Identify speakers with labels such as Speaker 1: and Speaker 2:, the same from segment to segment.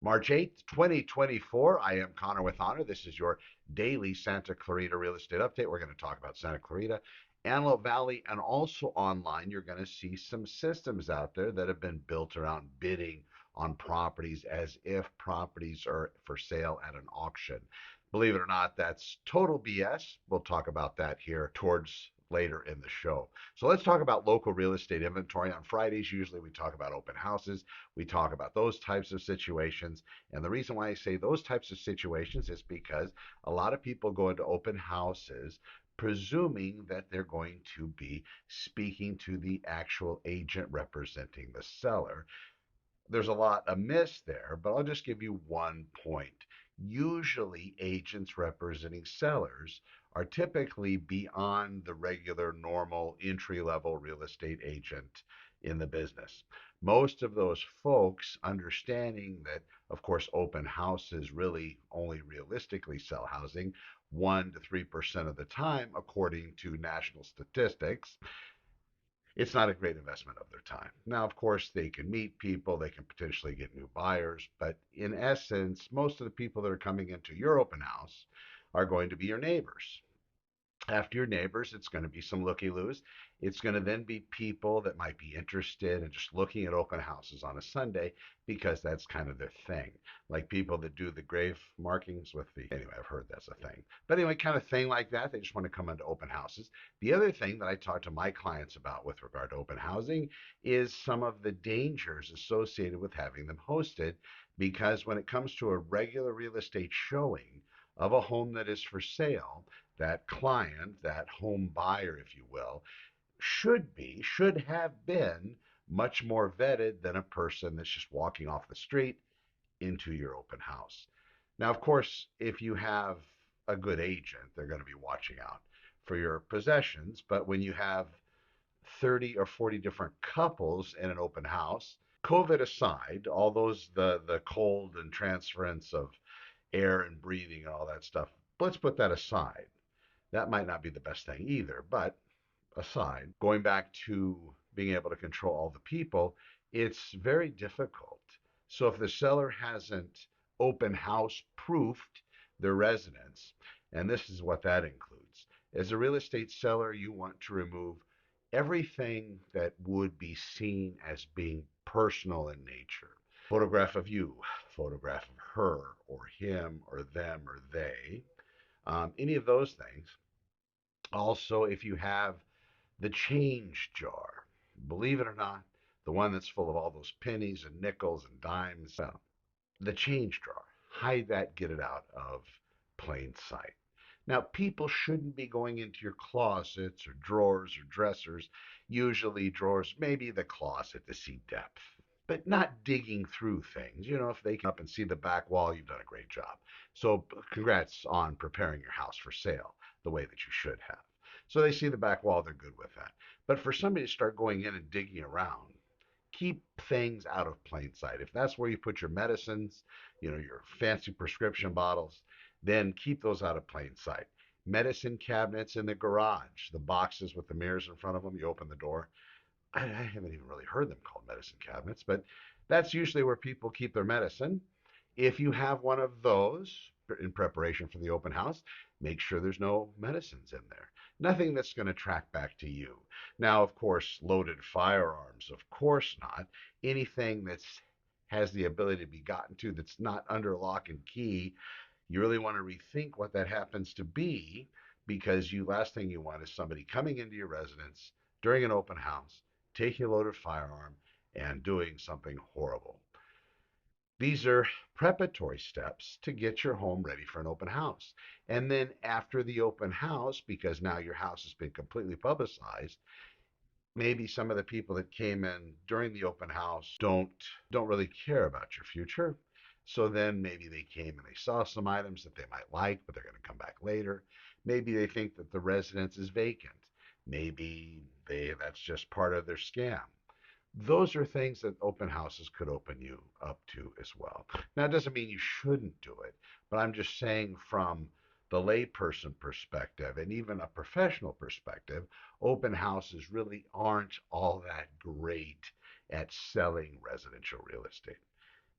Speaker 1: March 8th, 2024. I am Connor with Honor. This is your daily Santa Clarita real estate update. We're going to talk about Santa Clarita, Antelope Valley, and also online. You're going to see some systems out there that have been built around bidding on properties as if properties are for sale at an auction. Believe it or not, that's total BS. We'll talk about that here towards later in the show. So let's talk about local real estate inventory. On Fridays, usually we talk about open houses. We talk about those types of situations. And the reason why I say those types of situations is because a lot of people go into open houses presuming that they're going to be speaking to the actual agent representing the seller. There's a lot amiss there, but I'll just give you one point. Usually, agents representing sellers are typically beyond the regular, normal, entry level real estate agent in the business. Most of those folks, understanding that, of course, open houses really only realistically sell housing 1 to 3% of the time, according to national statistics, it's not a great investment of their time. Now, of course, they can meet people, they can potentially get new buyers, but in essence, most of the people that are coming into your open house are going to be your neighbors. After your neighbors, it's going to be some looky-loos. It's going to then be people that might be interested in just looking at open houses on a Sunday because that's kind of their thing. Like people that do the grave markings with the, anyway, I've heard that's a thing. But anyway, kind of thing like that. They just want to come into open houses. The other thing that I talk to my clients about with regard to open housing is some of the dangers associated with having them hosted, because when it comes to a regular real estate showing of a home that is for sale, that client, that home buyer, if you will, should have been much more vetted than a person that's just walking off the street into your open house. Now, of course, if you have a good agent, they're going to be watching out for your possessions. But when you have 30 or 40 different couples in an open house, COVID aside, all those, the cold and transference of air and breathing and all that stuff, let's put that aside. That might not be the best thing either, but aside, going back to being able to control all the people, it's very difficult. So if the seller hasn't open house proofed their residence, and this is what that includes, as a real estate seller, you want to remove everything that would be seen as being personal in nature. Photograph of you, photograph of her or him or them or they, any of those things. Also, if you have the change jar, believe it or not, the one that's full of all those pennies and nickels and dimes, well, the change drawer, hide that, get it out of plain sight. Now, people shouldn't be going into your closets or drawers or dressers, usually drawers, maybe the closet to see depth, but not digging through things. You know, if they come up and see the back wall, you've done a great job. So congrats on preparing your house for sale the way that you should have. So they see the back wall, they're good with that. But for somebody to start going in and digging around, keep things out of plain sight. If that's where you put your medicines, you know, your fancy prescription bottles, then keep those out of plain sight. Medicine cabinets in the garage, the boxes with the mirrors in front of them, you open the door. I haven't even really heard them called medicine cabinets, but that's usually where people keep their medicine. If you have one of those in preparation for the open house, make sure there's no medicines in there. Nothing that's going to track back to you. Now, of course, loaded firearms, of course not. Anything that's has the ability to be gotten to that's not under lock and key, you really want to rethink what that happens to be, because you last thing you want is somebody coming into your residence during an open house, taking a loaded firearm and doing something horrible. These are preparatory steps to get your home ready for an open house. And then after the open house, because now your house has been completely publicized, maybe some of the people that came in during the open house don't really care about your future. So then maybe they came and they saw some items that they might like, but they're going to come back later. Maybe they think that the residence is vacant. Maybe that's just part of their scam. Those are things that open houses could open you up to as well. Now, it doesn't mean you shouldn't do it, but I'm just saying from the layperson perspective and even a professional perspective, open houses really aren't all that great at selling residential real estate.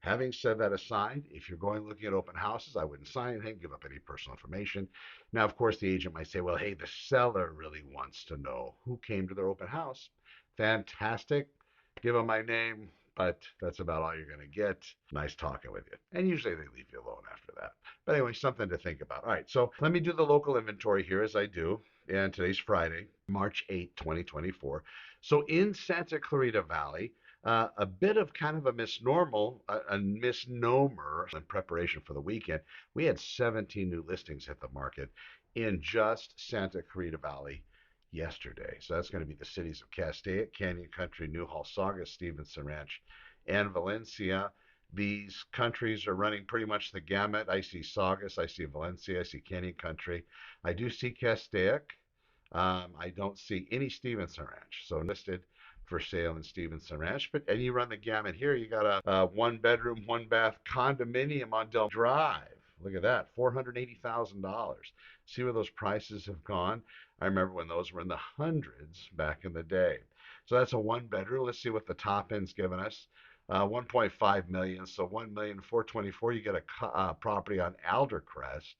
Speaker 1: Having said that aside, if you're going looking at open houses, I wouldn't sign anything, give up any personal information. Now, of course, the agent might say, well, hey, the seller really wants to know who came to their open house. Fantastic. Give them my name, but that's about all you're going to get. Nice talking with you. And usually they leave you alone after that. But anyway, something to think about. All right, so let me do the local inventory here as I do. And today's Friday, March 8th, 2024. So in Santa Clarita Valley, a bit of kind of a misnomer in preparation for the weekend. We had 17 new listings hit the market in just Santa Clarita Valley yesterday. So that's going to be the cities of Castaic, Canyon Country, Newhall, Saugus, Stevenson Ranch, and Valencia. These countries are running pretty much the gamut. I see Saugus, I see Valencia, I see Canyon Country. I do see Castaic. I don't see any Stevenson Ranch. So listed for sale in Stevenson Ranch. But and you run the gamut here. You got a one bedroom, one bath condominium on Del Drive. Look at that, $480,000. See where those prices have gone? I remember when those were in the hundreds back in the day. So that's a one bedroom. Let's see what the top end's given us. 1.5 million, so 1,424,000. You get a property on Aldercrest,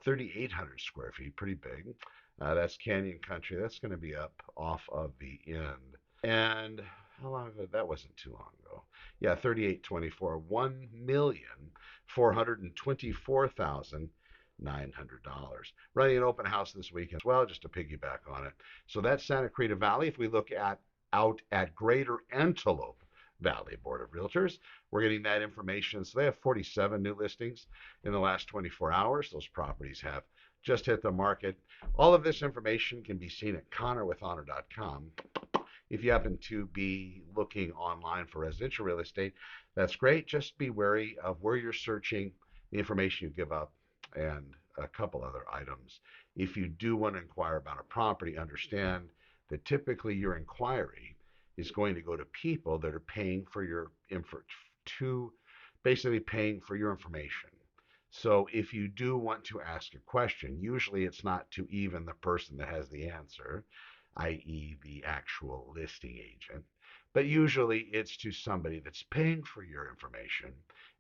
Speaker 1: 3,800 square feet, pretty big. That's Canyon Country. That's going to be up off of the end. And how long ago? That wasn't too long ago. Yeah, 3824, $1,424,900. Running an open house this weekend as well, just to piggyback on it. So that's Santa Clarita Valley. If we look at out at Greater Antelope Valley Board of Realtors, we're getting that information. So they have 47 new listings in the last 24 hours. Those properties have just hit the market. All of this information can be seen at connorwithhonor.com. If you happen to be looking online for residential real estate, that's great. Just be wary of where you're searching, the information you give up, and a couple other items. If you do want to inquire about a property, understand that typically your inquiry is going to go to people that are paying for your basically paying for your information. So if you do want to ask a question, usually it's not to even the person that has the answer, i.e. the actual listing agent, but usually it's to somebody that's paying for your information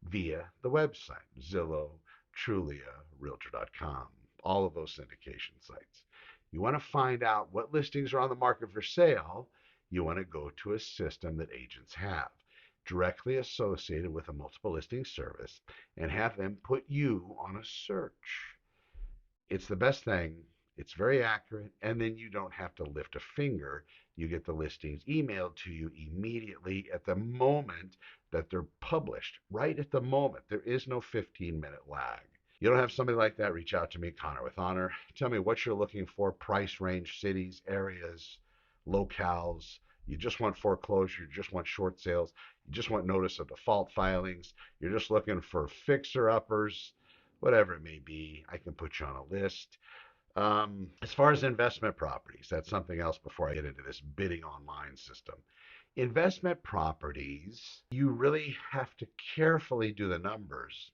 Speaker 1: via the website, Zillow, Trulia, Realtor.com, all of those syndication sites. You want to find out what listings are on the market for sale, you want to go to a system that agents have directly associated with a multiple listing service and have them put you on a search. It's the best thing. It's very accurate, and then you don't have to lift a finger. You get the listings emailed to you immediately at the moment that they're published, right at the moment. There is no 15-minute lag. You don't have somebody like that, reach out to me, Connor with Honor. Tell me what you're looking for, price range, cities, areas, locales. You just want foreclosure, you just want short sales, you just want notice of default filings, you're just looking for fixer-uppers, whatever it may be, I can put you on a list. As far as investment properties, that's something else before I get into this bidding online system. Investment properties, you really have to carefully do the numbers,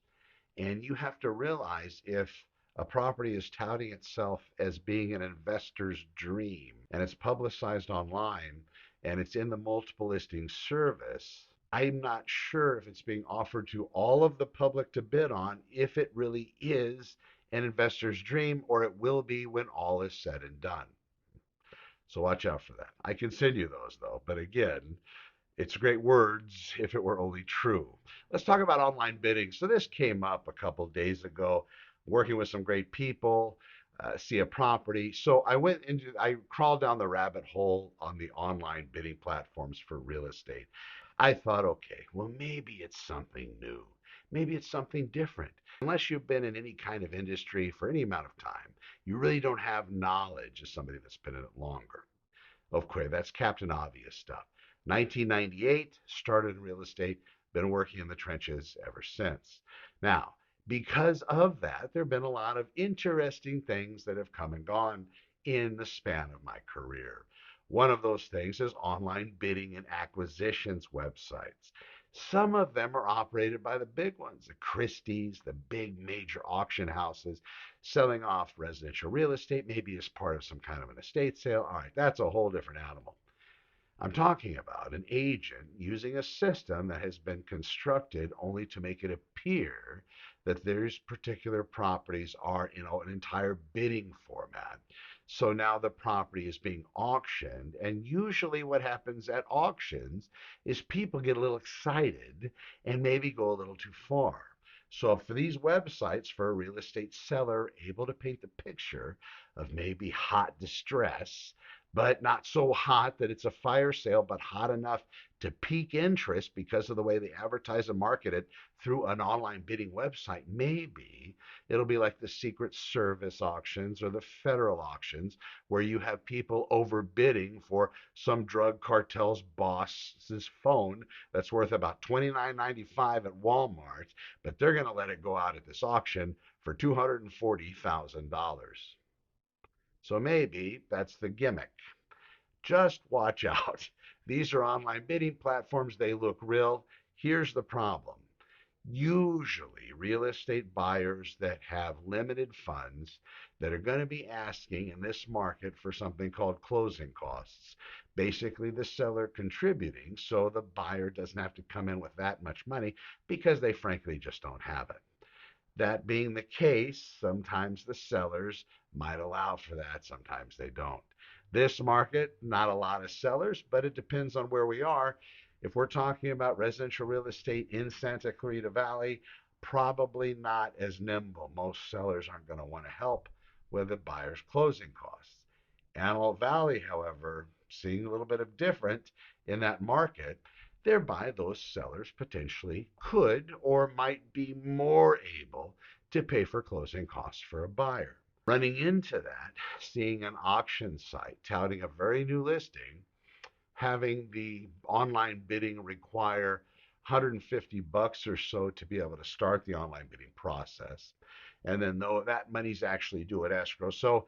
Speaker 1: and you have to realize if a property is touting itself as being an investor's dream and it's publicized online and it's in the multiple listing service, I'm not sure if it's being offered to all of the public to bid on, if it really is an investor's dream, or it will be when all is said and done. So watch out for that. I can send you those though, but again, it's great words if it were only true. Let's talk about online bidding. So this came up a couple days ago, working with some great people, see a property. So I crawled down the rabbit hole on the online bidding platforms for real estate. I thought, okay, well, maybe it's something new. Maybe it's something different. Unless you've been in any kind of industry for any amount of time, you really don't have knowledge as somebody that's been in it longer. Okay, that's Captain Obvious stuff. 1998, started in real estate, been working in the trenches ever since. Now, because of that, there have been a lot of interesting things that have come and gone in the span of my career. One of those things is online bidding and acquisitions websites. Some of them are operated by the big ones, the Christie's, the big major auction houses, selling off residential real estate, maybe as part of some kind of an estate sale. All right, that's a whole different animal. I'm talking about an agent using a system that has been constructed only to make it appear that these particular properties are in an entire bidding format. So now the property is being auctioned, and usually what happens at auctions is people get a little excited and maybe go a little too far. So for these websites, for a real estate seller able to paint the picture of maybe hot distress, but not so hot that it's a fire sale, but hot enough to pique interest because of the way they advertise and market it through an online bidding website. Maybe it'll be like the Secret Service auctions or the federal auctions where you have people overbidding for some drug cartel's boss's phone that's worth about $29.95 at Walmart, but they're going to let it go out at this auction for $240,000. So maybe that's the gimmick. Just watch out. These are online bidding platforms. They look real. Here's the problem. Usually, real estate buyers that have limited funds that are going to be asking in this market for something called closing costs. Basically, the seller contributing so the buyer doesn't have to come in with that much money because they frankly just don't have it. That being the case, sometimes the sellers might allow for that, sometimes they don't. This market, not a lot of sellers, but it depends on where we are. If we're talking about residential real estate in Santa Clarita Valley, probably not as nimble. Most sellers aren't going to want to help with the buyer's closing costs. Antelope Valley, however, seeing a little bit of different in that market, thereby those sellers potentially could or might be more able to pay for closing costs for a buyer. Running into that, seeing an auction site touting a very new listing, having the online bidding require 150 bucks or so to be able to start the online bidding process. And then though that money's actually due at escrow. So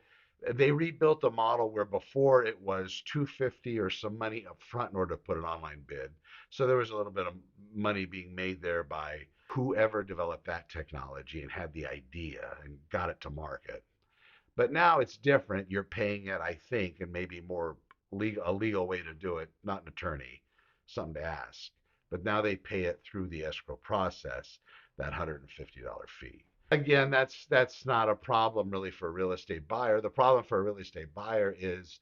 Speaker 1: they rebuilt the model where before it was 250 or some money up front in order to put an online bid. So there was a little bit of money being made there by whoever developed that technology and had the idea and got it to market. But now it's different. You're paying it, I think, and maybe more a legal way to do it, not an attorney, something to ask. But now they pay it through the escrow process, that $150 fee. Again, that's not a problem really for a real estate buyer. The problem for a real estate buyer is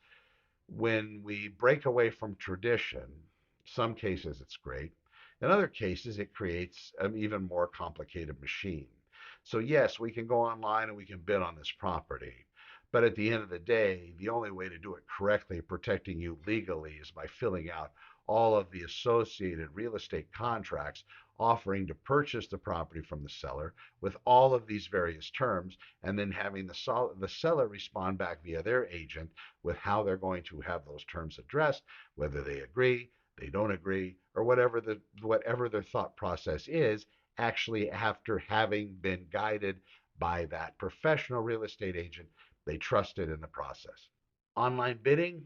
Speaker 1: when we break away from tradition. Some cases it's great. In other cases, it creates an even more complicated machine. So yes, we can go online and we can bid on this property. But at the end of the day, the only way to do it correctly, protecting you legally, is by filling out all of the associated real estate contracts offering to purchase the property from the seller with all of these various terms, and then having the seller respond back via their agent with how they're going to have those terms addressed, whether they agree, they don't agree, or whatever their thought process is, actually after having been guided by that professional real estate agent they trusted in the process. Online bidding,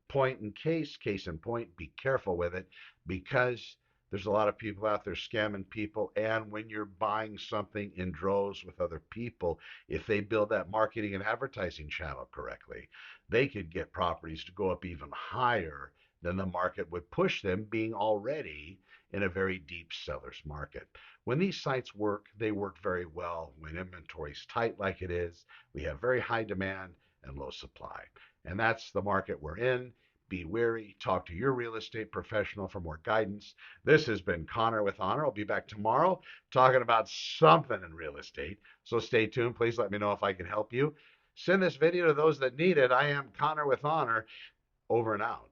Speaker 1: point in case in point, be careful with it because there's a lot of people out there scamming people. And when you're buying something in droves with other people, if they build that marketing and advertising channel correctly, they could get properties to go up even higher than the market would push them, being already in a very deep seller's market. When these sites work, they work very well when inventory is tight like it is. We have very high demand and low supply. And that's the market we're in. Be wary. Talk to your real estate professional for more guidance. This has been Connor with Honor. I'll be back tomorrow talking about something in real estate. So stay tuned. Please let me know if I can help you. Send this video to those that need it. I am Connor with Honor. Over and out.